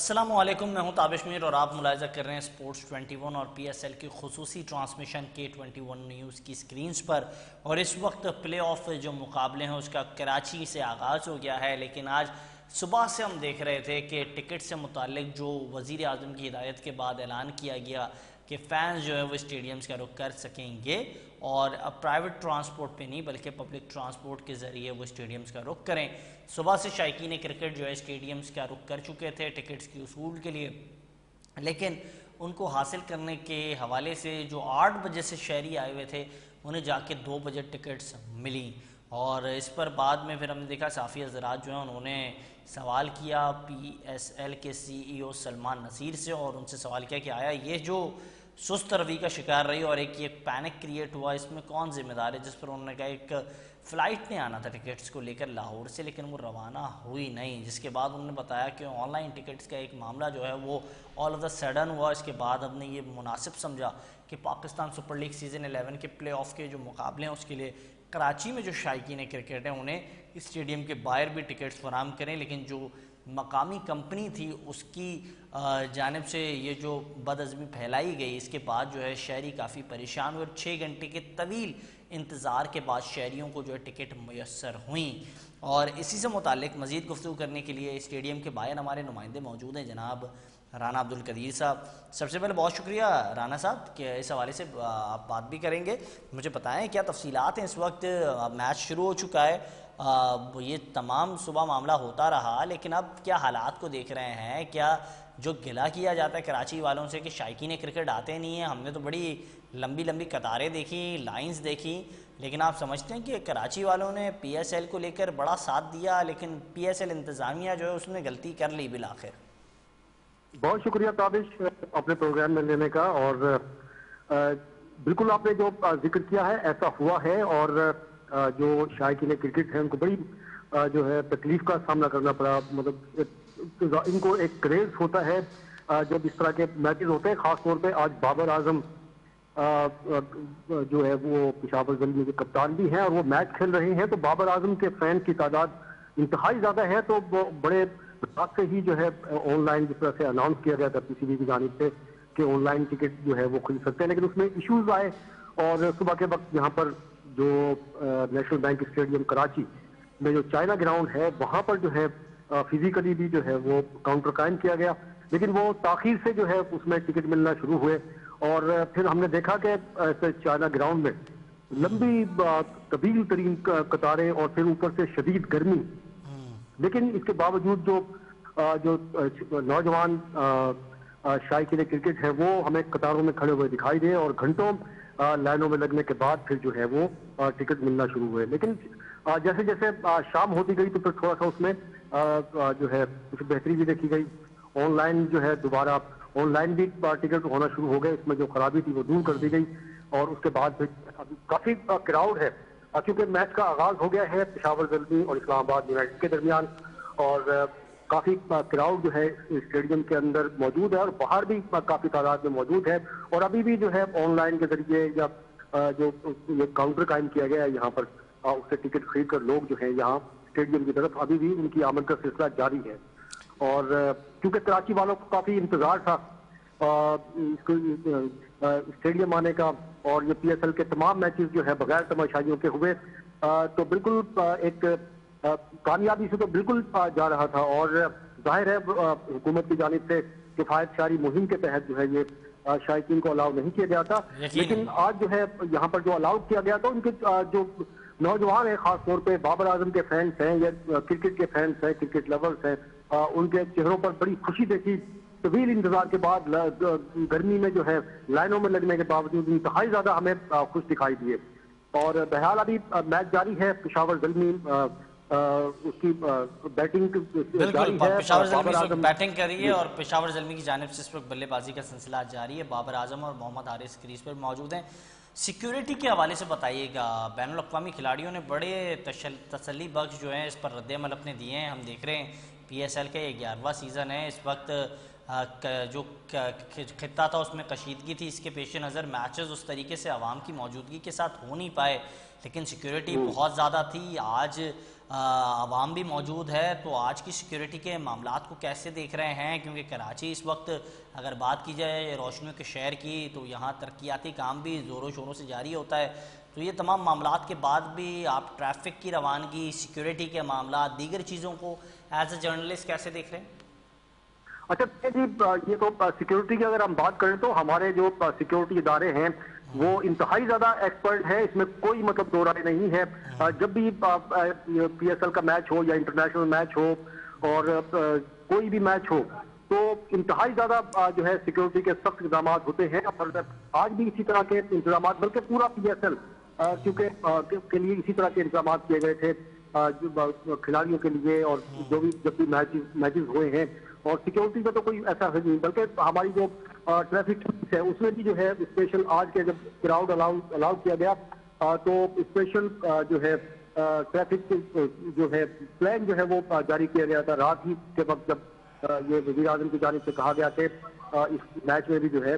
अस्सलामुअलैकुम, मैं हूं ताबिश मीर और आप मुलाहिज़ा कर रहे हैं स्पोर्ट्स 21 और पीएसएल की खुसूसी ट्रांसमिशन K21 न्यूज़ की स्क्रीन्स पर। और इस वक्त प्ले ऑफ जो मुकाबले हैं उसका कराची से आगाज़ हो गया है, लेकिन आज सुबह से हम देख रहे थे कि टिकट से मुतालिक जो वज़ीर आज़म की हिदायत के बाद ऐलान किया गया कि फ़ैन्स जो है वो स्टेडियम्स का रुख कर सकेंगे और अब प्राइवेट ट्रांसपोर्ट पे नहीं बल्कि पब्लिक ट्रांसपोर्ट के ज़रिए वो स्टेडियम्स का रुख करें। सुबह से शायकीन क्रिकेट जो है स्टेडियम्स का रुख कर चुके थे टिकट्स की उसूल के लिए, लेकिन उनको हासिल करने के हवाले से जो 8 बजे से शहरी आए हुए थे उन्हें जाके 2 बजे टिकट्स मिली। और इस पर बाद में फिर हमने देखा साफ़ी हज़रात जो हैं उन्होंने सवाल किया PSL के CEO सलमान नसीर से और उनसे सवाल किया कि आया ये जो सुस्त रवि का शिकार रही और एक ये पैनिक क्रिएट हुआ, इसमें कौन जिम्मेदार है, जिस पर उन्होंने कहा एक फ़्लाइट ने आना था टिकट्स को लेकर लाहौर से, लेकिन वो रवाना हुई नहीं। जिसके बाद उन्होंने बताया कि ऑनलाइन टिकट्स का एक मामला जो है वो ऑल ऑफ द सडन हुआ। इसके बाद हमने ये मुनासिब समझा कि पाकिस्तान सुपर लीग सीज़न 11 के प्ले ऑफ के जो मुकाबले हैं उसके लिए कराची में जो शायकीन क्रिकेट है उन्हें स्टेडियम के बाहर भी टिकट्स फराहम करें, लेकिन जो मकामी कंपनी थी उसकी जानिब से ये जो बदअज़मी फैलाई गई, इसके बाद जो है शहरी काफ़ी परेशान हुए और 6 घंटे के तवील इंतज़ार के बाद शहरियों को जो है टिकट मैसर हुई। और इसी से मुताल्लिक़ मज़ीद गुफ्तगू करने के लिए स्टेडियम के बाहर हमारे नुमाइंदे मौजूद हैं, जनाब राना अब्दुल कदीर साहब। सबसे पहले बहुत शुक्रिया राना साहब कि इस हवाले से आप बात भी करेंगे। मुझे बताएं क्या तफसीलात हैं, इस वक्त मैच शुरू हो चुका है, ये तमाम सुबह मामला होता रहा, लेकिन अब क्या हालात को देख रहे हैं? क्या जो गिला किया जाता है कराची वालों से कि शायकीन क्रिकेट आते नहीं हैं, हमने तो बड़ी लंबी लंबी कतारें देखी, लाइंस देखी, लेकिन आप समझते हैं कि कराची वालों ने PSL को लेकर बड़ा साथ दिया, लेकिन PSL इंतज़ामिया जो है उसने गलती कर ली बिल आखिर? बहुत शुक्रिया ताबिश अपने प्रोग्राम में लेने का। और बिल्कुल आपने जो जिक्र किया है ऐसा हुआ है, और जो शायकीन क्रिकेट है उनको बड़ी जो है तकलीफ का सामना करना पड़ा। मतलब इनको एक क्रेज होता है जब इस तरह के मैचेस होते हैं, खासतौर पे आज बाबर आजम जो है वो पेशावर ज़ल्मी के कप्तान भी हैं और वो मैच खेल रहे हैं, तो बाबर आजम के फैन की तादाद इंतहाई ज़्यादा है। तो वो बड़े रात से ही जो है ऑनलाइन जिस तरह से अनाउंस किया गया था PCB की जानिब से कि ऑनलाइन टिकट जो है वो खरीद सकते हैं, लेकिन उसमें इश्यूज आए और सुबह के वक्त यहाँ पर जो नेशनल बैंक स्टेडियम कराची में जो चाइना ग्राउंड है वहाँ पर जो है फिजिकली भी जो है वो काउंटर कायम किया गया, लेकिन वो ताखीर से जो है उसमें टिकट मिलना शुरू हुए। और फिर हमने देखा कि चाइना ग्राउंड में लंबी तवील तरीन कतारें और फिर ऊपर से शदीद गर्मी, लेकिन इसके बावजूद जो नौजवान शायकीन क्रिकेट है वो हमें कतारों में खड़े हुए दिखाई दे और घंटों लाइनों में लगने के बाद फिर जो है वो टिकट मिलना शुरू हुए। लेकिन जैसे जैसे शाम होती गई तो फिर थोड़ा सा उसमें जो है कुछ बेहतरी भी देखी गई। ऑनलाइन जो है दोबारा ऑनलाइन भी टिकट होना शुरू हो गए, इसमें जो खराबी थी वो दूर कर दी गई। और उसके बाद फिर काफी क्राउड है क्योंकि मैच का आगाज हो गया है पेशावर ज़ल्मी और इस्लामाबाद यूनाइटेड के दरमियान, और काफी क्राउड जो है स्टेडियम के अंदर मौजूद है और बाहर भी काफी तादाद में मौजूद है। और अभी भी जो है ऑनलाइन के जरिए या जो ये काउंटर कायम किया गया है यहाँ पर उससे टिकट खरीद कर लोग जो है यहाँ स्टेडियम की तरफ अभी भी उनकी आमद का सिलसिला जारी है। और क्योंकि कराची वालों को काफी इंतजार था स्टेडियम आने का, और ये PSL के तमाम मैचेस जो है बगैर तमाशाइयों के हुए, तो बिल्कुल एक कामयाबी से तो बिल्कुल जा रहा था। और जाहिर है हुकूमत की जानिब से किफायत शारी मुहिम के तहत जो है ये शायकीन को अलाउ नहीं किया गया था, लेकिन आज जो है यहाँ पर जो अलाउ किया गया था उनके जो नौजवान है खासतौर पे बाबर आजम के फैंस हैं या क्रिकेट के फैंस हैं, क्रिकेट लवर्स हैं, उनके चेहरों पर बड़ी खुशी देखी। तवील इंतजार के बाद गर्मी में जो है लाइनों में लगने के बावजूद इंतहाई ज्यादा हमें खुश दिखाई दिए। और बहरहाल अभी मैच जारी है, पेशावर ज़ल्मी उसकी बैटिंग जारी है, पेशावर ज़ल्मी बैटिंग कर रही है और पेशावर ज़ल्मी की जानिब से इस वक्त बल्लेबाजी का सिलसिला जारी है। बाबर आजम और मोहम्मद हारिस क्रीज पर मौजूद हैं। सिक्योरिटी के हवाले से बताइएगा, बैनुल अक़वामी खिलाड़ियों ने बड़े तसल्ली बख्श जो है इस पर रद्द अमल अपने दिए हैं। हम देख रहे हैं PSL का 11वां सीज़न है, इस वक्त जो खित्ता था उसमें कशीदगी थी, इसके पेश नज़र मैचेस उस तरीके से आवाम की मौजूदगी के साथ हो नहीं पाए, लेकिन सिक्योरिटी बहुत ज़्यादा थी। आज आवाम भी मौजूद है, तो आज की सिक्योरिटी के मामलात को कैसे देख रहे हैं? क्योंकि कराची इस वक्त अगर बात की जाए रोशनियों के शहर की, तो यहाँ तरक्याती काम भी ज़ोरों शोरों से जारी होता है। तो ये तमाम मामलात के बाद भी आप ट्रैफिक की रवानगी, सिक्योरिटी के मामला, दीगर चीज़ों को एज ए जर्नलिस्ट कैसे देख रहे हैं? अच्छा जी, ये तो सिक्योरिटी की अगर हम बात करें तो हमारे जो सिक्योरिटी इदारे हैं वो इंतहाई ज्यादा एक्सपर्ट है, इसमें कोई मतलब दो राय नहीं है। जब भी PSL का मैच हो या इंटरनेशनल मैच हो और कोई भी मैच हो तो इंतहाई ज्यादा जो है सिक्योरिटी के सख्त इंतजाम होते हैं। और आज भी इसी तरह के इंतजाम, बल्कि पूरा PSL क्योंकि के लिए इसी तरह के इंतजाम किए गए थे खिलाड़ियों के लिए, और जो भी जब भी मैचेस हुए हैं। और सिक्योरिटी का तो कोई ऐसा है नहीं, बल्कि हमारी जो ट्रैफिक पुलिस है उसमें भी जो है स्पेशल, आज के जब क्राउड अलाउ किया गया तो स्पेशल जो है ट्रैफिक जो है प्लान जो है वो जारी किया गया था रात ही के वक्त, जब ये वज़ीर आज़म की जानिब से कहा गया कि इस मैच में भी जो है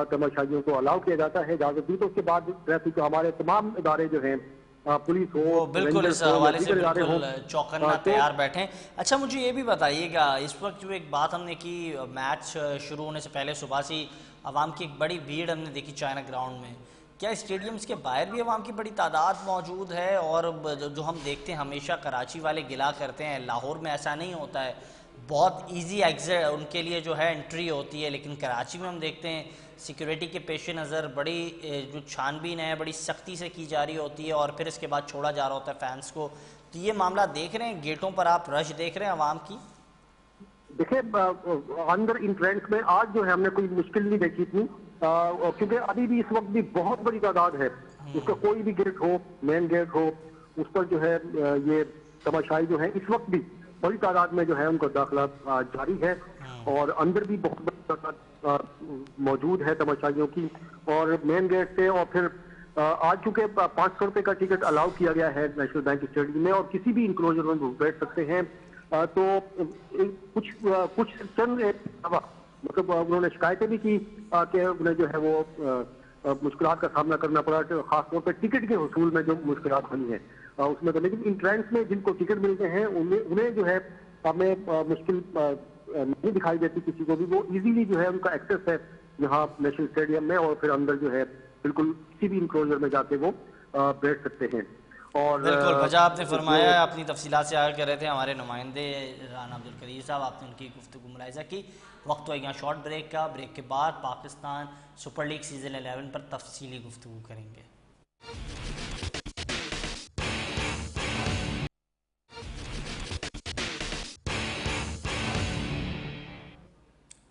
तमाशाइयों को अलाउ किया जाता है इजाजत दी। तो उसके बाद ट्रैफिक हमारे तमाम इदारे जो हैं, पुलिस हो, बिल्कुल इस हवाले से बिल्कुल चौकन्ना तो तैयार बैठे। अच्छा, मुझे ये भी बताइएगा, इस वक्त जो एक बात हमने की, मैच शुरू होने से पहले सुबह से आवाम की एक बड़ी भीड़ हमने देखी चाइना ग्राउंड में। क्या स्टेडियम्स के बाहर भी आवाम की बड़ी तादाद मौजूद है? और जो हम देखते हैं, हमेशा कराची वाले गिला करते हैं, लाहौर में ऐसा नहीं होता है, बहुत इजी एग्जिट उनके लिए जो है एंट्री होती है, लेकिन कराची में हम देखते हैं सिक्योरिटी के पेश नज़र बड़ी जो छानबीन है बड़ी सख्ती से की जा रही होती है और फिर इसके बाद छोड़ा जा रहा होता है फैंस को। तो ये मामला देख रहे हैं, गेटों पर आप रश देख रहे हैं आवाम की? देखिए, अंदर इंट्रेंस में आज जो है हमने कोई मुश्किल नहीं देखी थी, क्योंकि अभी भी इस वक्त भी बहुत बड़ी तादाद है। उसका कोई भी गेट हो, मेन गेट हो, उस पर जो है ये तमाशाई जो है इस वक्त भी बड़ी तादाद में जो है उनका दाखिला जारी है। और अंदर भी बहुत बड़ी तादाद मौजूद है तमाशाइयों की। और मेन गेट से, और फिर आज चूंकि 500 रुपए का टिकट अलाउ किया गया है नेशनल बैंक स्टेडियम में, और किसी भी इंक्लोजर में बैठ सकते हैं, तो कुछ चंद मतलब उन्होंने शिकायतें भी की कि उन्हें जो है वो मुश्किलात का सामना करना पड़ा, खासतौर पर टिकट के हुसूल में जो मुश्किलात बनी है उसमें। तो लेकिन इंट्रेंस में जिनको टिकट मिलते हैं उन्हें जो है हमें मुश्किल नहीं दिखाई देती किसी को भी। वो इजीली जो है उनका एक्सेस है यहाँ नेशनल स्टेडियम में, और फिर अंदर जो है बिल्कुल किसी भी इंक्लोजर में जाके वो बैठ सकते हैं। और बिल्कुल भजा आपने फरमाया, अपनी तफसीलात से आगे कर रहे थे हमारे नुमाइंदे राना अब्दुल करीर साहब, आपने उनकी गुफ्तगू मुलाहिजा की। वक्त हो गया शॉर्ट ब्रेक का, ब्रेक के बाद पाकिस्तान सुपर लीग सीज़न 11 पर तफसीली गुफ्तगू करेंगे।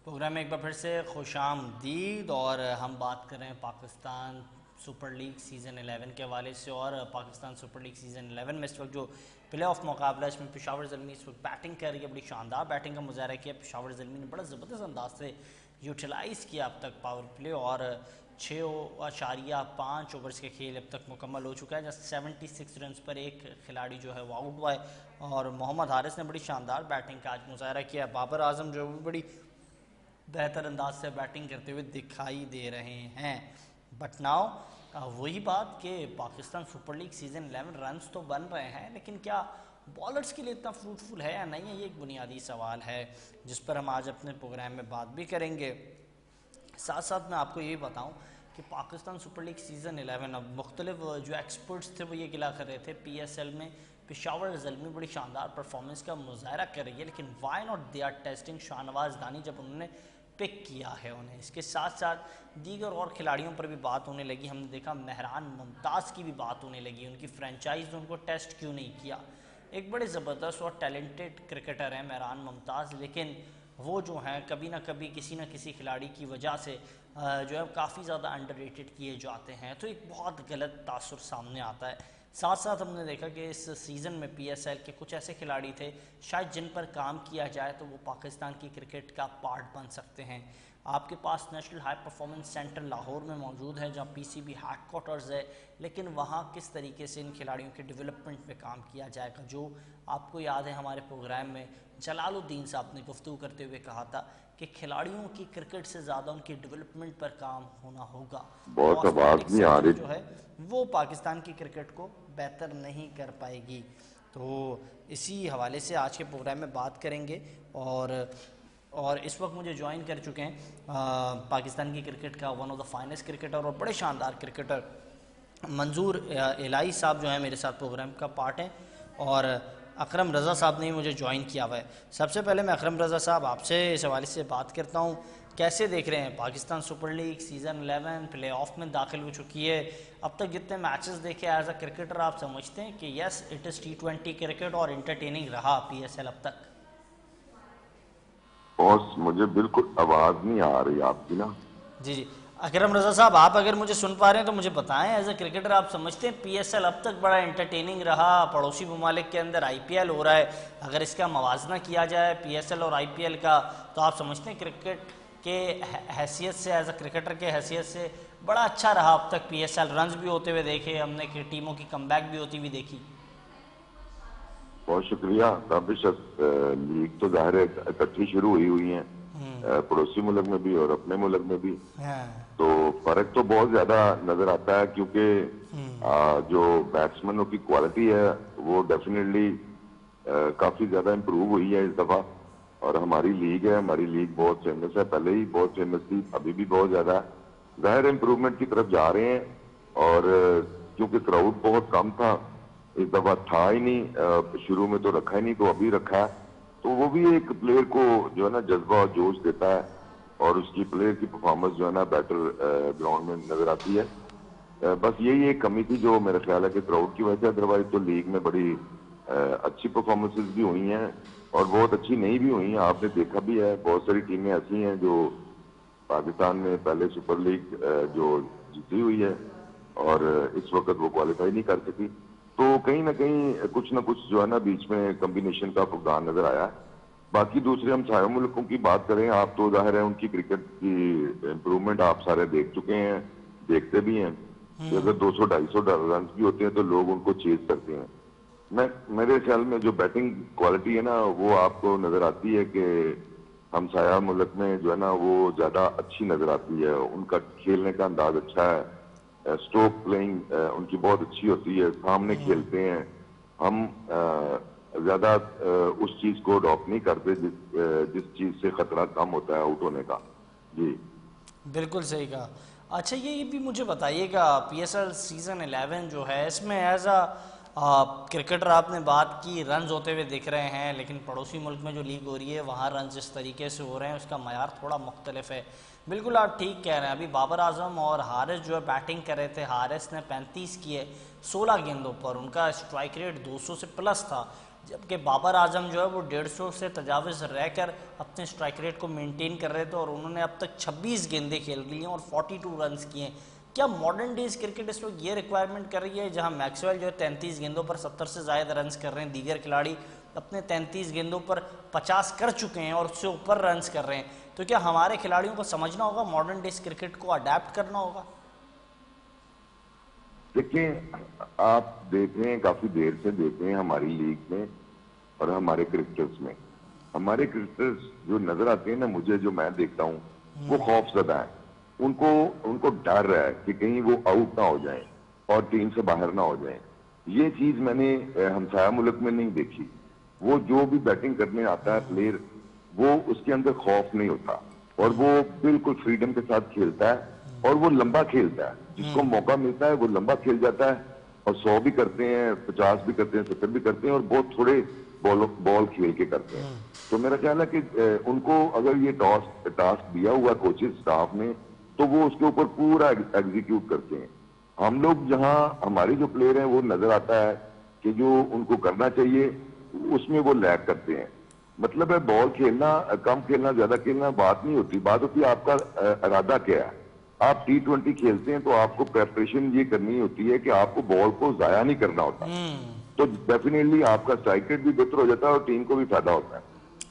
प्रोग्राम में एक बार फिर से खुशामदीद, और हम बात कर रहे हैं पाकिस्तान सुपर लीग सीज़न 11 के हवाले से। और पाकिस्तान सुपर लीग सीज़न 11 में इस वक्त जो प्ले ऑफ मुकाबला है इसमें पेशावर ज़ल्मी इस वक्त बैटिंग कर रही है, बड़ी शानदार बैटिंग का मुजाहरा किया पेशावर ज़ल्मी ने, बड़ा ज़बरदस्त अंदाज से यूटिलाइज़ किया अब तक पावर प्ले, और 6.5 ओवर्स के खेल अब तक मुकम्मल हो चुका है, जस्ट 76 रन पर एक खिलाड़ी जो है वो आउट हुआ है। और मोहम्मद हारिस ने बड़ी शानदार बैटिंग का आज मुजाहरा किया। बाबर आजम जो भी बड़ी बेहतर अंदाज से बैटिंग करते हुए दिखाई दे रहे हैं। बट नाउ वही बात कि Pakistan super league season 11 runs तो बन रहे हैं, लेकिन क्या बॉलर्स के लिए इतना फ्रूटफुल है या नहीं है, ये एक बुनियादी सवाल है जिस पर हम आज अपने प्रोग्राम में बात भी करेंगे। साथ साथ मैं आपको ये बताऊं कि पाकिस्तान सुपर लीग सीज़न 11 अब मुख्तलिफ जो एक्सपर्ट्स थे वो ये गिला कर रहे थे PSL में पेशावर ज़ल्मी बड़ी शानदार परफॉर्मेंस का मुजाहरा कर रही है, लेकिन why not they are testing Shahnawaz Dani जब उन्होंने पिक किया है उन्हें। इसके साथ साथ दीगर और खिलाड़ियों पर भी बात होने लगी। हमने देखा महरान मुमताज़ की भी बात होने लगी, उनकी फ्रेंचाइज उनको टेस्ट क्यों नहीं किया। एक बड़े ज़बरदस्त और टैलेंटेड क्रिकेटर हैं महरान मुमताज़, लेकिन वो जो हैं कभी ना कभी किसी न किसी खिलाड़ी की वजह से जो है काफ़ी ज़्यादा अंडररेटेड किए जाते हैं, तो एक बहुत गलत तासुर सामने आता है। साथ साथ हमने देखा कि इस सीज़न में PSL के कुछ ऐसे खिलाड़ी थे शायद जिन पर काम किया जाए तो वो पाकिस्तान की क्रिकेट का पार्ट बन सकते हैं। आपके पास national high performance centre Lahore में मौजूद है जहाँ PCB हेडक्वार्टर्स है, लेकिन वहाँ किस तरीके से इन खिलाड़ियों के डेवलपमेंट पे काम किया जाएगा? जो आपको याद है हमारे प्रोग्राम में जलालुद्दीन साहब ने गुफ्तगू करते हुए कहा था कि खिलाड़ियों की क्रिकेट से ज़्यादा उनकी डेवलपमेंट पर काम होना होगा। बहुत आवाज नहीं आ रही जो है वो पाकिस्तान की क्रिकेट को बेहतर नहीं कर पाएगी। तो इसी हवाले से आज के प्रोग्राम में बात करेंगे। और इस वक्त मुझे ज्वाइन कर चुके हैं पाकिस्तान की क्रिकेट का one of the finest cricketer और बड़े शानदार क्रिकेटर मंजूर इलाही साहब जो है मेरे साथ प्रोग्राम का पार्ट है, और अकरम रज़ा साहब ने मुझे ज्वाइन किया हुआ है। सबसे पहले मैं अकरम रज़ा साहब आपसे इस हवाले से बात करता हूँ, कैसे देख रहे हैं Pakistan super league season 11 play of में दाखिल हो चुकी है। अब तक जितने मैचेस देखे एज अ क्रिकेटर आप समझते हैं कि yes it is T20 cricket और इंटरटेनिंग रहा PSL अब तक? बॉस मुझे बिल्कुल आवाज़ नहीं आ रही आपकी ना। जी अकरम रज़ा साहब, आप अगर मुझे सुन पा रहे हैं तो मुझे बताएं, एज ए क्रिकेटर आप समझते हैं PSL अब तक बड़ा एंटरटेनिंग रहा? पड़ोसी ममालिक के अंदर IPL हो रहा है, अगर इसका मवाजना किया जाए PSL और IPL का, तो आप समझते हैं क्रिकेट के हैसियत से, एज ए क्रिकेटर के हैसियत से बड़ा अच्छा रहा अब तक PSL? रन्स भी होते हुए देखे हमने कि टीमों की कमबैक भी होती हुई देखी। बहुत शुक्रिया। बेशक लीग तो जाहिर है इकट्ठी शुरू हुई है पड़ोसी मुल्क में भी और अपने मुल्क में भी, तो फर्क तो बहुत ज्यादा नजर आता है, क्योंकि जो बैट्समैनों की क्वालिटी है वो डेफिनेटली काफी ज्यादा इम्प्रूव हुई है इस दफा। और हमारी लीग है, हमारी लीग बहुत फेमस है, पहले ही बहुत फेमस थी, अभी भी बहुत ज्यादा है। जाहिर इम्प्रूवमेंट की तरफ जा रहे हैं, और क्योंकि क्राउड बहुत कम था इस दफा, था ही नहीं शुरू में, तो रखा ही नहीं, तो अभी रखा है, तो वो भी एक प्लेयर को जो है ना जज्बा और जोश देता है, और उसकी प्लेयर की परफॉर्मेंस जो है ना बेटर ग्राउंड में नजर आती है। बस यही एक कमी थी जो मेरा ख्याल है कि क्राउड की वजह से, अदरवाइज तो लीग में बड़ी अच्छी परफॉर्मेंसेस भी हुई हैं और बहुत अच्छी नहीं भी हुई हैं। आपने देखा भी है बहुत सारी टीमें ऐसी हैं जो पाकिस्तान में पहले सुपर लीग जो जीती हुई है और इस वक्त वो क्वालिफाई नहीं कर सकी, तो कहीं ना कहीं कुछ ना कुछ जो है ना बीच में कॉम्बिनेशन का फुकदान नजर आया। बाकी दूसरे हम सारे मुल्कों की बात करें, आप तो जाहिर है उनकी क्रिकेट की इम्प्रूवमेंट आप सारे देख चुके हैं, देखते भी हैं कि अगर 200-250 रन भी होते हैं तो लोग उनको चेज करते हैं। मेरे ख्याल में जो बैटिंग क्वालिटी है ना वो आपको नजर आती है कि हमसाया मुल्क में जो है ना वो ज्यादा अच्छी नजर आती है, उनका खेलने का अंदाज अच्छा है, स्ट्रोक प्लेइंग उनकी बहुत अच्छी होती है, सामने खेलते हैं। हम ज्यादा उस चीज को अडॉप्ट नहीं करते जिस चीज से खतरा कम होता है आउट होने का। जी बिल्कुल सही कहा। अच्छा ये भी मुझे बताइएगा, PSL सीज़न 11 जो है इसमें एज अ क्रिकेटर आपने बात की रन्स होते हुए दिख रहे हैं, लेकिन पड़ोसी मुल्क में जो लीग हो रही है वहाँ रन्स जिस तरीके से हो रहे हैं उसका मयार थोड़ा मुख्तलिफ है। बिल्कुल आप ठीक कह रहे हैं। अभी बाबर आजम और हारिस जो है बैटिंग कर रहे थे, हारिस ने 35 किए 16 गेंदों पर, उनका स्ट्राइक रेट 200 से प्लस था, जबकि बाबर आजम जो है वो 150 से तजावज़ रहकर अपने स्ट्राइक रेट को मेंटेन कर रहे थे, और उन्होंने अब तक 26 गेंदें खेल ली हैं और 42 रन्स किए हैं। क्या मॉडर्न डेज क्रिकेट इस वक्त ये रिक्वायरमेंट कर रही है, जहां मैक्सवेल जो है 33 गेंदों पर 70 से ज़्यादा रन्स कर रहे हैं, दीगर खिलाड़ी अपने 33 गेंदों पर 50 कर चुके हैं और उससे ऊपर रन्स कर रहे हैं, तो क्या हमारे खिलाड़ियों को समझना होगा मॉडर्न डेज क्रिकेट को अडेप्ट करना होगा? देखिए, आप देख रहे हैं, काफी देर से देख रहे हैं हमारी लीग में और हमारे क्रिकेटर्स में, हमारे क्रिकेटर्स जो नजर आते हैं ना, मुझे जो मैं देखता हूँ वो खौफजदा है। उनको डर है कि कहीं वो आउट ना हो जाएं और टीम से बाहर ना हो जाएं। ये चीज मैंने हमसाया मुल्क में नहीं देखी। वो जो भी बैटिंग करने आता है प्लेयर, वो उसके अंदर खौफ नहीं होता और वो बिल्कुल फ्रीडम के साथ खेलता है और वो लंबा खेलता है। जिसको मौका मिलता है वो लंबा खेल जाता है, और 100 भी करते हैं, 50 भी करते हैं, 70 भी करते हैं, और बहुत थोड़े बॉल खेल के करते हैं। तो मेरा ख्याल है कि उनको अगर ये टास्क दिया हुआ कोचेज स्टाफ ने, तो वो उसके ऊपर पूरा एग्जीक्यूट करते हैं। हम लोग जहां हमारे जो प्लेयर हैं वो नजर आता है कि जो उनको करना चाहिए उसमें वो लैग करते हैं। मतलब है बॉल खेलना, कम खेलना, ज्यादा खेलना बात नहीं होती, बात होती है आपका इरादा क्या है। आप T20 खेलते हैं तो आपको प्रेपरेशन ये करनी होती है कि आपको बॉल को जाया नहीं करना होता, तो डेफिनेटली आपका स्ट्राइक रेट भी बेहतर हो जाता है और टीम को भी फायदा होता है।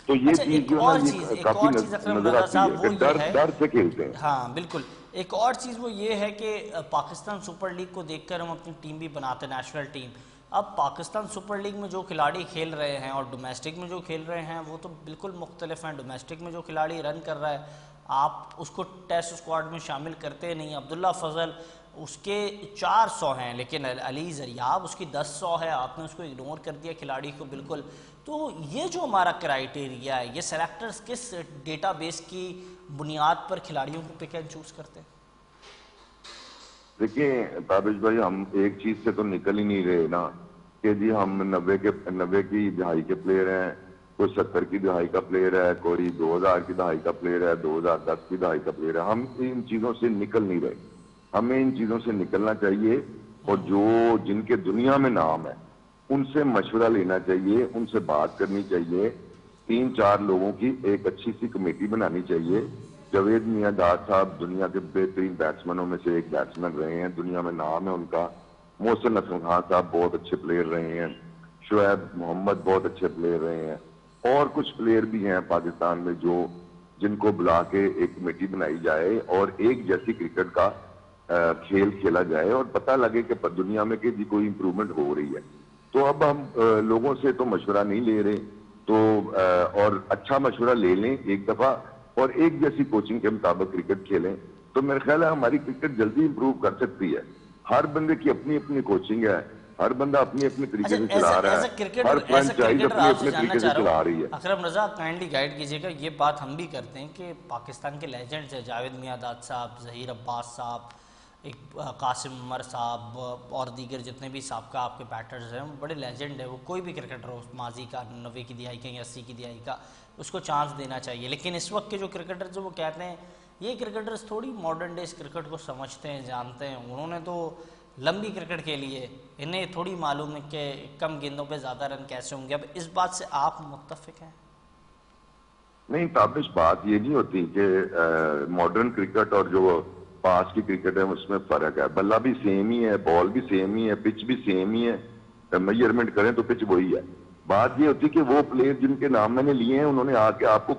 तो ये अच्छा, चीज जो है ना, ये काफी नजर आती है कि डर से खेलते हैं। हाँ बिल्कुल। एक और चीज़ वो ये है कि पाकिस्तान सुपर लीग को देखकर हम अपनी टीम भी बनाते हैं, नेशनल टीम। अब पाकिस्तान सुपर लीग में जो खिलाड़ी खेल रहे हैं और डोमेस्टिक में जो खेल रहे हैं वो तो बिल्कुल मुख्तलिफ हैं। डोमेस्टिक में जो खिलाड़ी रन कर रहा है आप उसको टेस्ट स्क्वाड में शामिल करते नहीं। अब्दुल्ला फजल उसके 400 हैं, लेकिन अली जरियाब उसकी 1000 है, आपने उसको इग्नोर कर दिया खिलाड़ी को बिल्कुल। तो ये जो हमारा क्राइटेरिया है, ये सेलेक्टर्स किस डेटाबेस की बुनियाद पर खिलाड़ियों को पिक एंड चूज करते हैं? देखिए ताबिश भाई, हम एक चीज से तो निकल ही नहीं रहे ना कि जी हम 90 की दहाई के प्लेयर हैं, कोई 70 की दहाई का प्लेयर है, कोई 2000 की दहाई का प्लेयर है, 2010 की दहाई का प्लेयर है। हम इन चीजों से निकल नहीं रहे, हमें इन चीजों से निकलना चाहिए और जो जिनके दुनिया में नाम है उनसे मशवरा लेना चाहिए, उनसे बात करनी चाहिए। 3-4 लोगों की एक अच्छी सी कमेटी बनानी चाहिए। जावेद मियांदाद साहब दुनिया के बेहतरीन बैट्समैनों में से एक बैट्समैन रहे हैं, दुनिया में नाम है उनका। मोहसिन हसन खान साहब बहुत अच्छे प्लेयर रहे हैं, शुएब मोहम्मद बहुत अच्छे प्लेयर रहे हैं, और कुछ प्लेयर भी हैं पाकिस्तान में जो जिनको बुला के एक कमेटी बनाई जाए और एक जैसी क्रिकेट का खेल खेला जाए और पता लगे कि दुनिया में कि कोई इंप्रूवमेंट हो रही है। तो अब हम लोगों से तो मशवरा नहीं ले रहे, तो और अच्छा मशवरा ले लें एक दफा और एक जैसी कोचिंग के मुताबिक क्रिकेट खेलें, तो मेरे ख्याल है हमारी क्रिकेट जल्दी इंप्रूव कर सकती है। हर बंदे की अपनी अपनी कोचिंग है, हर बंदा अपनी अपनी तरीके से चला रहा है, हर फ्रेंचाइज अपने अपने तरीके से चला रही है। अकरम रजा, काइंडली गाइड कीजिएगा। ये बात हम भी करते हैं कि पाकिस्तान के लेजेंड्स हैं, जावेद मियांदाद साहब, जहीर अब्बास साहब, एक कासिम उमर साहब और दीगर जितने भी साहबका आपके बैटर्स हैं वो बड़े लेजेंड है। वो कोई भी क्रिकेटर हो माजी का, 90 की दिहाई का या 80 की दिहाई का, उसको चांस देना चाहिए। लेकिन इस वक्त के जो क्रिकेटर्स जो वो कहते हैं, ये क्रिकेटर्स थोड़ी मॉडर्न डेज क्रिकेट को समझते हैं, जानते हैं। उन्होंने तो लंबी क्रिकेट खेली है, इन्हें थोड़ी मालूम है कि कम गेंदों पे ज़्यादा रन कैसे होंगे। अब इस बात से आप मुत्तफिक हैं? नहीं ताबिश, बात ये नहीं होती कि मॉडर्न क्रिकेट और जो पास की क्रिकेट है उसमें फर्क है। बल्ला भी सेम ही है, बॉल भी सेम ही है, पिच भी सेम ही है, मेजरमेंट करें तो पिच वही है। बात ये होती है कि वो प्लेयर जिनके नाम मैंने लिए हैं उन्होंने आके आपको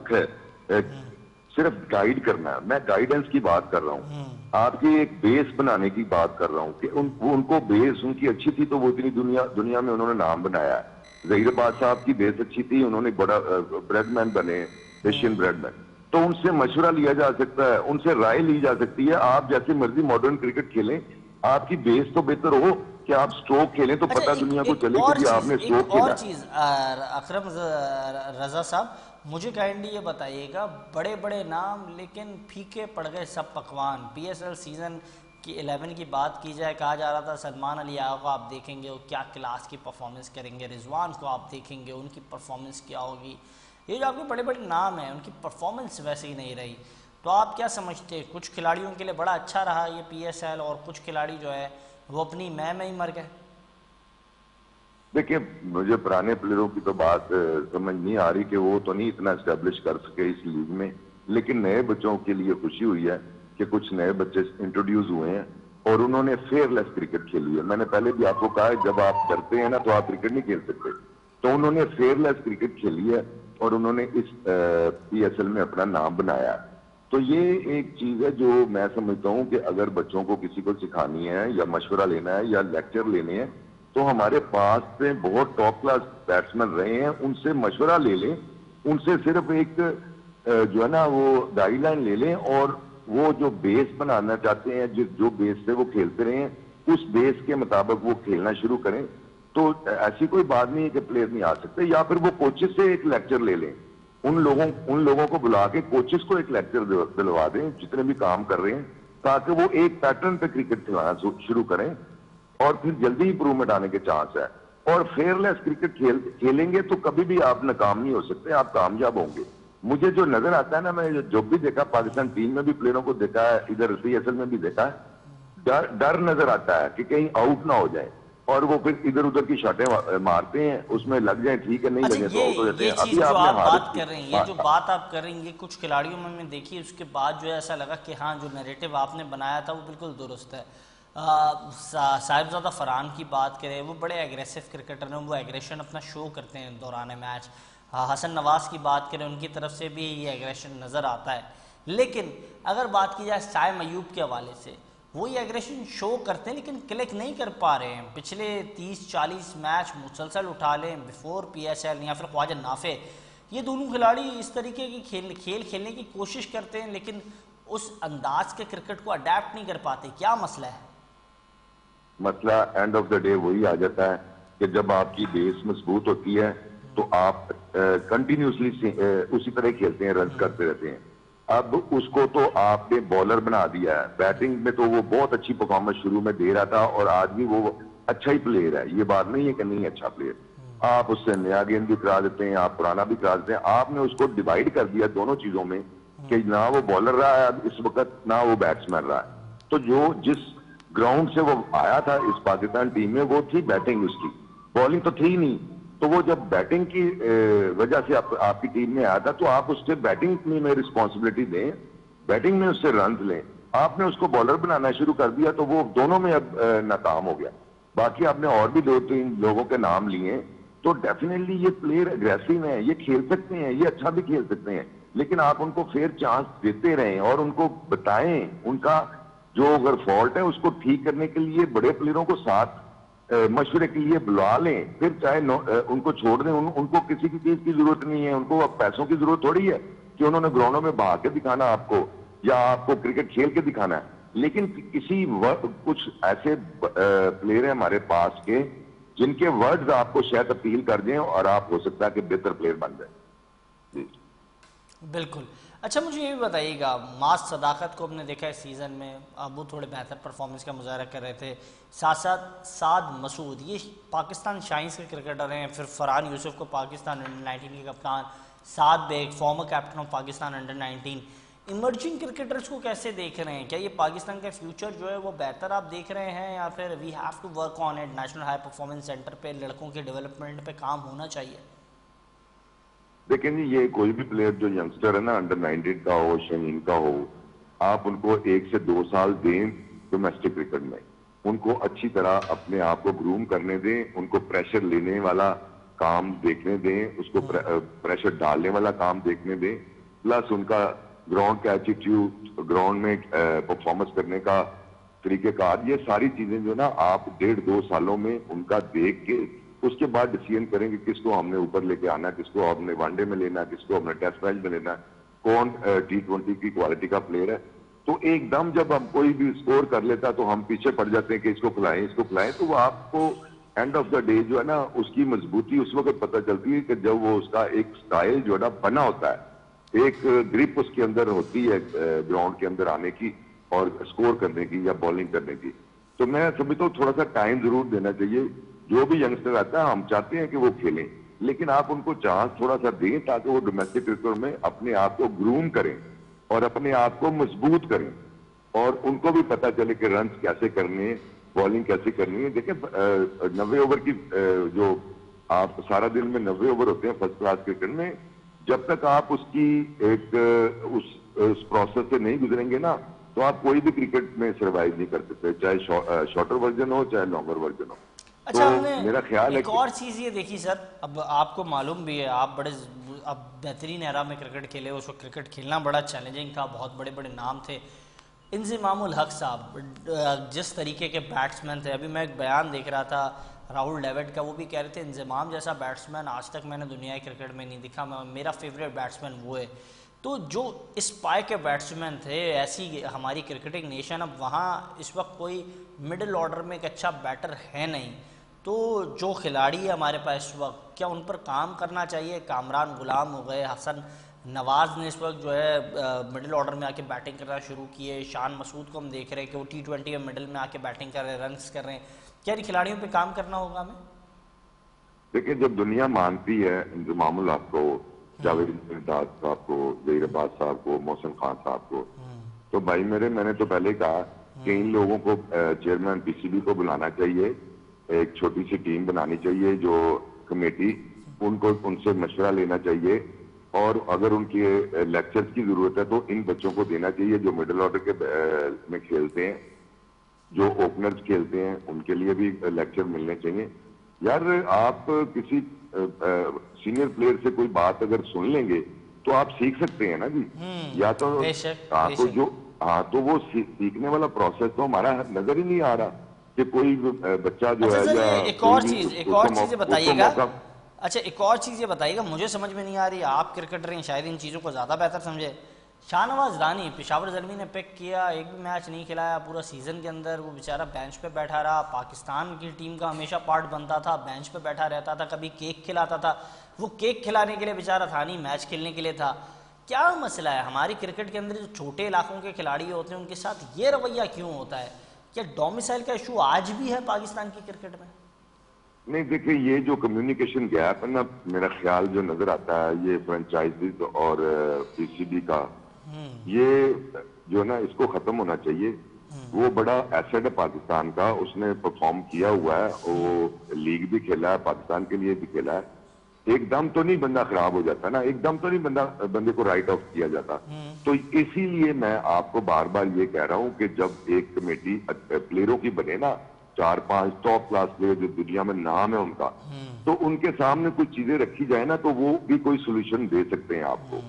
सिर्फ गाइड करना है। मैं गाइडेंस की बात कर रहा हूँ, आपकी एक बेस बनाने की बात कर रहा हूँ कि उनको बेस उनकी अच्छी थी तो वो इतनी दुनिया में उन्होंने नाम बनाया है। जहीर अब्बास साहब की बेस अच्छी थी, उन्होंने बड़ा ब्रेडमैन बने, एशियन ब्रेडमैन। तो उनसे मशवरा लिया जा सकता है, उनसे राय ली जा सकती है। आप जैसे मर्जी मॉडर्न क्रिकेट खेलें, आपकी बेस तो बेहतर हो कि आप स्ट्रोक खेलें तो पता दुनिया को चले कि आपने स्ट्रोक खेला। और चीज अकरम रजा साहब, मुझे काइंडली ये बताइएगा, बड़े बड़े नाम लेकिन फीके पड़ गए सब पकवान। PSL सीजन की 11 की बात की जाए, कहा जा रहा था सलमान अली आगा को आप देखेंगे वो क्या क्लास की परफॉर्मेंस करेंगे, रिजवान को आप देखेंगे उनकी परफॉर्मेंस क्या होगी। ये जो आपके बड़े बड़े नाम हैं उनकी परफॉर्मेंस वैसे ही नहीं रही। तो आप क्या समझते हैं, कुछ खिलाड़ियों के लिए बड़ा अच्छा रहा ये PSL और कुछ खिलाड़ी जो है वो अपनी मैं में ही मर गए? देखिए, मुझे पुराने प्लेयरों की तो बात समझ नहीं आ रही कि वो तो नहीं इतना एस्टेब्लिश कर सके इस लीग में, लेकिन नए बच्चों के लिए खुशी हुई है कि कुछ नए बच्चे इंट्रोड्यूस हुए हैं और उन्होंने फेयरलेस क्रिकेट खेली है। मैंने पहले भी आपको कहा है, जब आप डरते हैं ना तो आप क्रिकेट नहीं खेल सकते। तो उन्होंने फेयरलेस क्रिकेट खेली है और उन्होंने इस PSL में अपना नाम बनाया। तो ये एक चीज है जो मैं समझता हूँ कि अगर बच्चों को किसी को सिखानी है या मशवरा लेना है या लेक्चर लेने हैं तो हमारे पास से बहुत टॉप क्लास बैट्समैन रहे हैं, उनसे मशवरा ले लें, उनसे सिर्फ एक जो है ना वो गाइडलाइन ले लें और वो जो बेस बनाना चाहते हैं, जो बेस से वो खेलते रहे हैं उस बेस के मुताबिक वो खेलना शुरू करें। तो ऐसी कोई बात नहीं है कि प्लेयर नहीं आ सकते, या फिर वो कोचेस से एक लेक्चर ले लें, उन लोगों को बुला के कोचेस को एक लेक्चर दिलवा दें जितने भी काम कर रहे हैं, ताकि वो एक पैटर्न पे क्रिकेट खिलाना शुरू करें और फिर जल्दी इंप्रूवमेंट आने के चांस है। और फेयरलेस क्रिकेट खेलेंगे तो कभी भी आप नाकाम नहीं हो सकते, आप कामयाब होंगे। मुझे जो नजर आता है ना, मैं जो भी देखा, पाकिस्तान टीम में भी प्लेयरों को देखा है, इधर PSL में भी देखा है, डर नजर आता है कि कहीं आउट ना हो जाए। और वो फिर इधर उधर की शॉटें मारते हैं, उसमें लग जाए ठीक है, नहीं अच्छा, लगे तो आउट हो जाते ये हैं। चीज अभी जो आपने आप हारिस बात की कर रहे हैं, ये जो बात आप कर रहे हैं, ये कुछ खिलाड़ियों में मैंने देखी, उसके बाद जो है ऐसा लगा कि हाँ, जो नैरेटिव आपने बनाया था वो बिल्कुल दुरुस्त है। साहिबजादा फरहान की बात करें, वो बड़े एग्रेसिव क्रिकेटर हैं, वो एग्रेशन अपना शो करते हैं दौरान मैच। हसन नवाज की बात करें, उनकी तरफ से भी ये एग्रेशन नज़र आता है। लेकिन अगर बात की जाए साइम अयूब के हवाले से, वो ये एग्रेशन शो करते हैं लेकिन क्लिक नहीं कर पा रहे हैं। पिछले 30-40 मैच मुसलसल उठा लें बिफोर PSL, या फिर ख्वाजा नाफे, ये दोनों खिलाड़ी इस तरीके की खेल खेलने की कोशिश करते हैं लेकिन उस अंदाज के क्रिकेट को अडेप्ट नहीं कर पाते। क्या मसला है? मसला एंड ऑफ द डे वही आ जाता है कि जब आपकी बेस मजबूत होती है तो आप कंटिन्यूसली उसी तरह खेलते हैं, रन करते रहते हैं। अब उसको तो आपने बॉलर बना दिया है। बैटिंग में तो वो बहुत अच्छी परफॉर्मेंस शुरू में दे रहा था और आज भी वो अच्छा ही प्लेयर है, ये बात नहीं है कि नहीं अच्छा प्लेयर। आप उससे नया गेंद भी करा देते हैं, आप पुराना भी करा देते हैं। आपने उसको डिवाइड कर दिया दोनों चीजों में कि ना वो बॉलर रहा है अब इस वक्त, ना वो बैट्समैन रहा है। तो जो जिस ग्राउंड से वो आया था इस पाकिस्तान टीम में, वो थी बैटिंग, उसकी बॉलिंग तो थी नहीं। तो वो जब बैटिंग की वजह से आपकी टीम में आया था, तो आप उससे बैटिंग में रिस्पॉन्सिबिलिटी दें, बैटिंग में उससे रन लें। आपने उसको बॉलर बनाना शुरू कर दिया तो वो दोनों में अब नाकाम हो गया। बाकी आपने और भी 2-3 लोगों के नाम लिए, तो डेफिनेटली ये प्लेयर एग्रेसिव हैं, ये खेल सकते हैं, ये अच्छा भी खेल सकते हैं, लेकिन आप उनको फेयर चांस देते रहें और उनको बताएं उनका जो अगर फॉल्ट है उसको ठीक करने के लिए बड़े प्लेयरों को साथ मशवरे के लिए बुला लें। फिर चाहे उनको छोड़ दें, उनको किसी की चीज की जरूरत नहीं है, उनको अब पैसों की जरूरत थोड़ी है कि उन्होंने ग्राउंडों में बहा के दिखाना आपको या आपको क्रिकेट खेल के दिखाना है। लेकिन किसी कुछ ऐसे प्लेयर हैं हमारे पास के जिनके वर्ड्स आपको शायद अपील कर दें और आप हो सकता है कि बेहतर प्लेयर बन जाए। बिल्कुल। अच्छा, मुझे ये भी बताइएगा, मास सदाकत को हमने देखा है सीज़न में, अब वो थोड़े बेहतर परफॉर्मेंस का मुजाहरा कर रहे थे। साथ साथ साद मसूद, ये पाकिस्तान शाइन्स के क्रिकेटर हैं। फिर फरहान यूसुफ को पाकिस्तान अंडर-19 के कप्तान, Saad Baig former captain of Pakistan under nineteen. Emerging cricketers को कैसे देख रहे हैं? क्या ये पाकिस्तान का फ्यूचर जो है वो बेहतर आप देख रहे हैं, या फिर we have to work on it, national high performance centre पे लड़कों के डेवलपमेंट पे काम होना चाहिए? देखिए जी, ये कोई भी प्लेयर जो यंगस्टर है ना, अंडर-19 का हो, शहीन का हो, आप उनको 1 से 2 साल दें डोमेस्टिक क्रिकेट में, उनको अच्छी तरह अपने आप को ग्रूम करने दें, उनको प्रेशर लेने वाला काम देखने दें, उसको प्रेशर डालने वाला काम देखने दें, प्लस उनका ग्राउंड का एटीट्यूड, ग्राउंड में परफॉर्मेंस करने का तरीकेकार, ये सारी चीजें जो ना आप 1.5-2 सालों में उनका देख के उसके बाद डिसीजन करेंगे किसको हमने ऊपर लेके आना, किसको हमने वनडे में लेना, किसको हमने टेस्ट मैच में लेना, कौन T20 की क्वालिटी का प्लेयर है। तो एकदम जब हम कोई भी स्कोर कर लेता तो हम पीछे पड़ जाते हैं कि इसको खिलाएं, इसको खिलाएं। तो वो आपको एंड ऑफ द डे जो है ना, उसकी मजबूती उस वक्त पता चलती है कि जब वो उसका एक स्टाइल जो है ना बना होता है, एक ग्रिप उसके अंदर होती है ग्राउंड के अंदर आने की और स्कोर करने की या बॉलिंग करने की। तो मैं समझता हूँ थोड़ा सा टाइम जरूर देना चाहिए। जो भी यंगस्टर आता है हम चाहते हैं कि वो खेलें, लेकिन आप उनको चांस थोड़ा सा दें ताकि वो डोमेस्टिक क्रिकेट में अपने आप को ग्रूम करें और अपने आप को मजबूत करें और उनको भी पता चले कि रन कैसे करने, बॉलिंग कैसे करनी है। देखिए 90 ओवर की जो आप सारा दिन में 90 ओवर होते हैं फर्स्ट क्लास क्रिकेट में, जब तक आप उसकी एक उस प्रोसेस से नहीं गुजरेंगे ना, तो आप कोई भी क्रिकेट में सर्वाइव नहीं कर सकते, चाहे शॉर्टर वर्जन हो चाहे लॉन्गर वर्जन हो। अच्छा, तो हमने मेरा ख्याल है एक और चीज़ ये देखी सर, अब आपको मालूम भी है, आप बड़े अब बेहतरीन एरा में क्रिकेट खेले, उस वक्त क्रिकेट खेलना बड़ा चैलेंजिंग था, बहुत बड़े बड़े नाम थे। इंज़मामुल हक साहब जिस तरीके के बैट्समैन थे, अभी मैं एक बयान देख रहा था राहुल डेविड का, वो भी कह रहे थे इंज़माम जैसा बैट्समैन आज तक मैंने दुनिया के क्रिकेट में नहीं दिखा, मेरा फेवरेट बैट्समैन वो है। तो जो इस पाए के बैट्समैन थे, ऐसी हमारी क्रिकेटिंग नेशन, अब वहाँ इस वक्त कोई मिडिल ऑर्डर में एक अच्छा बैटर है नहीं। तो जो खिलाड़ी है हमारे पास इस वक्त, क्या उन पर काम करना चाहिए? कामरान गुलाम हो गए, हसन नवाज ने इस वक्त जो है मिडिल ऑर्डर में आके बैटिंग करना शुरू की है। शान मसूद को हम देख रहे हैं कि वो T20 में मिडिल में आके बैटिंग कर रहे हैं, रन्स कर रहे हैं। क्या इन खिलाड़ियों पे काम करना होगा हमें? देखिए, जब दुनिया मानती है इंज़मामुल हक को, जावेद इमदाद साहब को, जहीर अब्बास साहब को, मोहसिन खान साहब को, तो भाई मैंने तो पहले कहा कि इन लोगों को चेयरमैन PCB को बुलाना चाहिए एक छोटी सी टीम बनानी चाहिए जो कमेटी, उनको उनसे मशवरा लेना चाहिए, और अगर उनकी लेक्चर्स की जरूरत है तो इन बच्चों को देना चाहिए जो मिडिल ऑर्डर के में खेलते हैं, जो ओपनर्स खेलते हैं, उनके लिए भी लेक्चर मिलने चाहिए। यार आप किसी सीनियर प्लेयर से कोई बात अगर सुन लेंगे तो आप सीख सकते हैं ना जी। या तो आपको जो तो वो सीखने वाला प्रोसेस तो हमारा नजर ही नहीं आ रहा कि कोई बच्चा जो है या एक और चीज बताइएगा। अच्छा, एक और चीज ये बताइएगा, मुझे समझ में नहीं आ रही, आप क्रिकेटर हैं, शायद इन चीजों को ज्यादा बेहतर समझे। शाहनवाज रानी पेशावर ज़ल्मी ने पिक किया, एक भी मैच नहीं खिलाया पूरा सीज़न के अंदर, वो बेचारा बेंच पे बैठा रहा। पाकिस्तान की टीम का हमेशा पार्ट बनता था, बेंच पे बैठा रहता था, कभी केक खिलाता था। वो केक खिलाने के लिए बेचारा था नहीं, मैच खेलने के लिए था। क्या मसला है हमारी क्रिकेट के अंदर, जो छोटे इलाकों के खिलाड़ी होते हैं उनके साथ ये रवैया क्यों होता है? क्या डोमिसाइल का इशू आज भी है पाकिस्तान की क्रिकेट में? नहीं, देखिए ये जो कम्युनिकेशन गैप है ना, मेरा ख्याल जो नजर आता है ये फ्रेंचाइजीज और पीसीबी का, ये जो ना इसको खत्म होना चाहिए। वो बड़ा एसेट है पाकिस्तान का, उसने परफॉर्म किया हुआ है, वो लीग भी खेला है, पाकिस्तान के लिए भी खेला है। एकदम तो नहीं बंदा खराब हो जाता ना, एकदम तो नहीं बंदे को राइट ऑफ किया जाता। तो इसीलिए मैं आपको बार बार ये कह रहा हूं कि जब एक कमेटी प्लेयरों की बने ना, 4-5 टॉप क्लास प्लेयर जो दुनिया में नाम है उनका, तो उनके सामने कुछ चीजें रखी जाए ना, तो वो भी कोई सोल्यूशन दे सकते हैं आपको,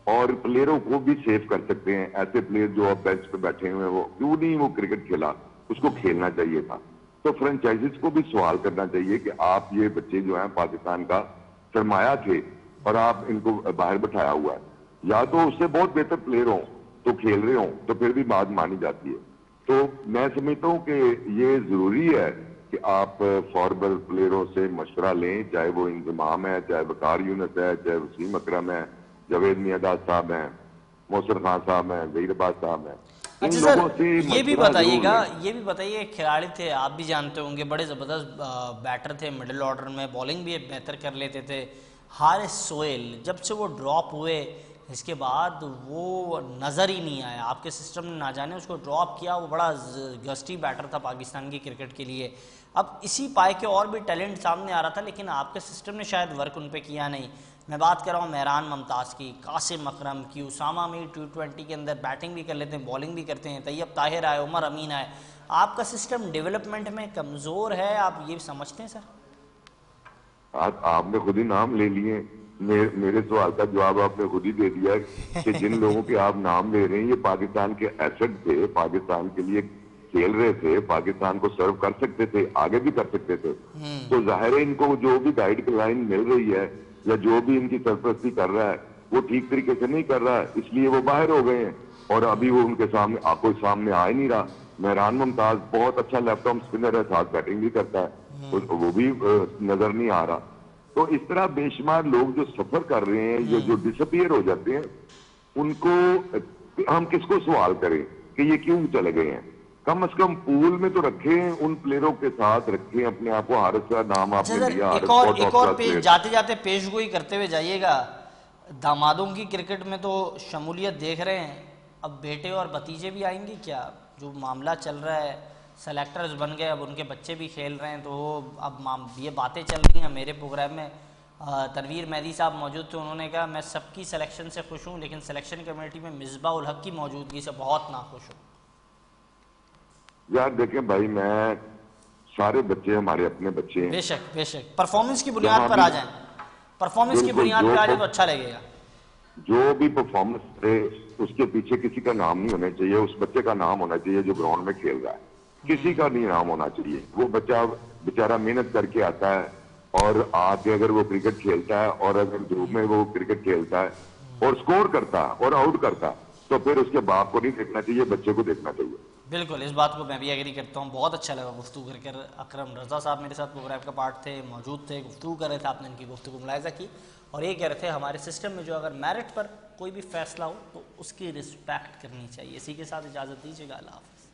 और प्लेयरों को भी सेव कर सकते हैं। ऐसे प्लेयर जो अब बेंच पे बैठे हुए हैं, वो क्यों नहीं वो क्रिकेट खेला, उसको खेलना चाहिए था। तो फ्रेंचाइजीज को भी सवाल करना चाहिए कि आप ये बच्चे जो हैं पाकिस्तान का सरमाया थे और आप इनको बाहर बैठाया हुआ है, या तो उससे बहुत बेहतर प्लेयर हो तो खेल रहे हो तो फिर भी बात मानी जाती है। तो मैं समझता हूँ कि ये जरूरी है कि आप फॉरवर्ड प्लेयरों से मशवरा लें, चाहे वो इंतजाम है, चाहे वकार यूनस है, चाहे वसीम अकरम है, जावेद मियादाद साहब हैं, मोहसिन खान साहब हैं, जहीर अब्बास साहब हैं। अच्छा सर, ये भी बताइए, खिलाड़ी थे, आप भी जानते होंगे, बड़े ज़बरदस्त बैटर थे, मिडिल ऑर्डर में बॉलिंग भी बेहतर कर लेते थे। हारिस सोहेल जब से वो ड्रॉप हुए इसके बाद वो नज़र ही नहीं आया, आपके सिस्टम ने ना जाने उसको ड्रॉप किया। वो बड़ा गस्टी बैटर था पाकिस्तान की क्रिकेट के लिए। अब इसी पाए के और भी टैलेंट सामने आ रहा था, लेकिन आपके सिस्टम ने शायद वर्क उन पे किया नहीं। मैं बात कर रहा हूँ मेहरान मुमताज़ की, कासिम अकरम की, उसामा मीर T20 के अंदर बैटिंग भी कर लेते हैं, बॉलिंग भी करते हैं, तैयब ताहिर आए, उमर अमीन आए। आपका सिस्टम डेवलपमेंट में कमज़ोर है, आप ये समझते हैं सर? आपने खुद ही नाम ले लिए, मेरे सवाल का जवाब आपने खुद ही दे दिया कि जिन लोगों के आप नाम ले रहे हैं ये पाकिस्तान के एसेट थे, पाकिस्तान के लिए खेल रहे थे, पाकिस्तान को सर्व कर सकते थे, आगे भी कर सकते थे। तो जाहिर है इनको जो भी गाइड लाइन मिल रही है या जो भी इनकी सरपरस्ती कर रहा है वो ठीक तरीके से नहीं कर रहा है, इसलिए वो बाहर हो गए हैं और अभी वो उनके सामने कोई सामने आ ही नहीं रहा। मेहरान मुमताज बहुत अच्छा लेफ्ट आर्म स्पिनर है, साथ बैटिंग भी करता है, वो भी नजर नहीं आ रहा। तो इस तरह बेशुमार लोग जो सफर कर रहे हैं, ये जो डिसअपियर हो जाते हैं, उनको हम किसको सवाल करें कि ये क्यों चले गए हैं? कम से कम पूल में तो रखें, उन प्लेयरों के साथ रखें अपने आप को। हारिस का नाम आपने लिया, एक और पेज जाते जाते पेशगोई करते हुए जाइएगा। दामादों की क्रिकेट में तो शमूलियत देख रहे हैं, अब बेटे और भतीजे भी आएंगे क्या? जो मामला चल रहा है, सेलेक्टर्स बन गए, अब उनके बच्चे भी खेल रहे हैं, तो अब ये बातें चल रही हैं। मेरे प्रोग्राम में तनवीर मेहदी साहब मौजूद थे, उन्होंने कहा मैं सबकी सिलेक्शन से खुश हूँ, लेकिन सिलेक्शन कमेटी में मिसबाह उल हक की मौजूदगी से बहुत नाखुश हूँ। यार देखें भाई, मैं सारे बच्चे हमारे अपने बच्चे हैं, बेशक परफॉर्मेंस की बुनियाद पर आ जाएं, परफॉर्मेंस की बुनियाद पर आ जाए तो अच्छा लगेगा। जो भी परफॉर्मेंस है उसके पीछे किसी का नाम नहीं होना चाहिए, उस बच्चे का नाम होना चाहिए जो ग्राउंड में खेल रहा है, किसी का नहीं नाम होना चाहिए। वो बच्चा बेचारा मेहनत करके आता है और आके अगर वो क्रिकेट खेलता है और अगर जो में वो क्रिकेट खेलता है और स्कोर करता है और आउट करता है, तो फिर उसके बाप को नहीं देखना चाहिए, बच्चे को देखना चाहिए। बिल्कुल, इस बात को मैं भी एग्री करता हूँ। बहुत अच्छा लगा गुफ्तगू कर। अकरम रजा साहब मेरे साथ प्रोग्राम का पार्ट थे, मौजूद थे, गुफ्तगू कर रहे थे, आपने इनकी गुफ्तगू मुलाहिजा की और ये कह रहे थे हमारे सिस्टम में जो अगर मेरिट पर कोई भी फैसला हो तो उसकी रिस्पेक्ट करनी चाहिए। इसी के साथ इजाज़त दीजिएगा, अल्लाह हाफ़िज़।